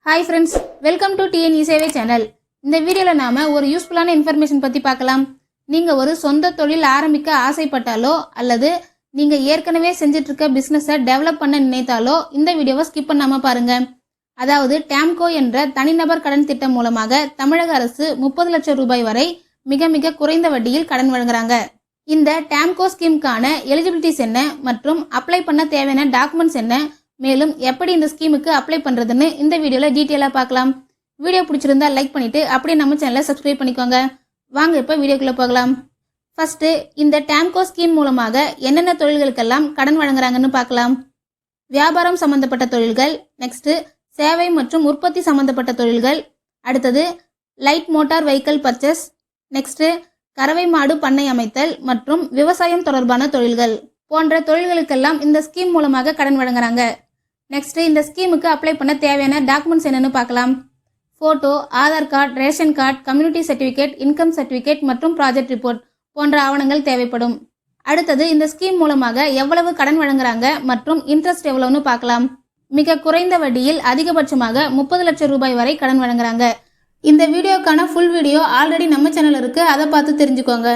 Hi friends, welcome to TNE சேவை channel. இந்த வீடியோவில் நாம் ஒரு யூஸ்ஃபுல்லான இன்ஃபர்மேஷன் பற்றி பார்க்கலாம். நீங்கள் ஒரு சொந்த தொழில் ஆரம்பிக்க ஆசைப்பட்டாலோ அல்லது நீங்கள் ஏற்கனவே செஞ்சிட்ருக்க பிஸ்னஸை டெவலப் பண்ண நினைத்தாலோ இந்த வீடியோவை ஸ்கிப் பண்ணாமல் பாருங்கள். அதாவது டேம்கோ என்ற தனிநபர் கடன் திட்டம் மூலமாக தமிழக அரசு 30 லட்சம் ரூபாய் வரை மிக மிக குறைந்த வட்டியில் கடன் வழங்குறாங்க. இந்த டேம்கோ ஸ்கீமுக்கான எலிஜிபிலிட்டிஸ் என்ன மற்றும் அப்ளை பண்ண தேவையான டாக்குமெண்ட்ஸ் என்ன, மேலும் எப்படி இந்த ஸ்கீமுக்கு அப்ளை பண்ணுறதுன்னு இந்த வீடியோவில் டீட்டெயிலாக பார்க்கலாம். வீடியோ பிடிச்சிருந்தா லைக் பண்ணிவிட்டு அப்படியே நம்ம சேனலை சப்ஸ்கிரைப் பண்ணிக்கோங்க. வாங்க இப்போ வீடியோக்குள்ளே போகலாம். ஃபஸ்ட்டு, இந்த டேம்கோ ஸ்கீம் மூலமாக என்னென்ன தொழில்களுக்கெல்லாம் கடன் வழங்குறாங்கன்னு பார்க்கலாம். வியாபாரம் சம்மந்தப்பட்ட தொழில்கள், நெக்ஸ்ட்டு சேவை மற்றும் உற்பத்தி சம்மந்தப்பட்ட தொழில்கள், அடுத்தது light motor vehicle purchase, next கறவை மாடு பண்ணை அமைத்தல் மற்றும் விவசாயம் தொடர்பான தொழில்கள் போன்ற தொழில்களுக்கெல்லாம் இந்த ஸ்கீம் மூலமாக கடன் வழங்குறாங்க. நெக்ஸ்ட்டு இந்த ஸ்கீமுக்கு அப்ளை பண்ண தேவையான டாக்குமெண்ட்ஸ் என்னென்னு பார்க்கலாம். Photo, Aadhaar card, ration card, community certificate, income certificate மற்றும் ப்ராஜெக்ட் ரிப்போர்ட் போன்ற ஆவணங்கள் தேவைப்படும். அடுத்தது இந்த ஸ்கீம் மூலமாக எவ்வளவு கடன் வழங்குறாங்க மற்றும் இன்ட்ரெஸ்ட் எவ்வளவுன்னு பார்க்கலாம். மிக குறைந்த வட்டியில் அதிகபட்சமாக 30 லட்சம் ரூபாய் வரை கடன் வழங்குறாங்க. இந்த வீடியோக்கான ஃபுல் வீடியோ ஆல்ரெடி நம்ம சேனல் இருக்குது, அதை பார்த்து தெரிஞ்சுக்கோங்க.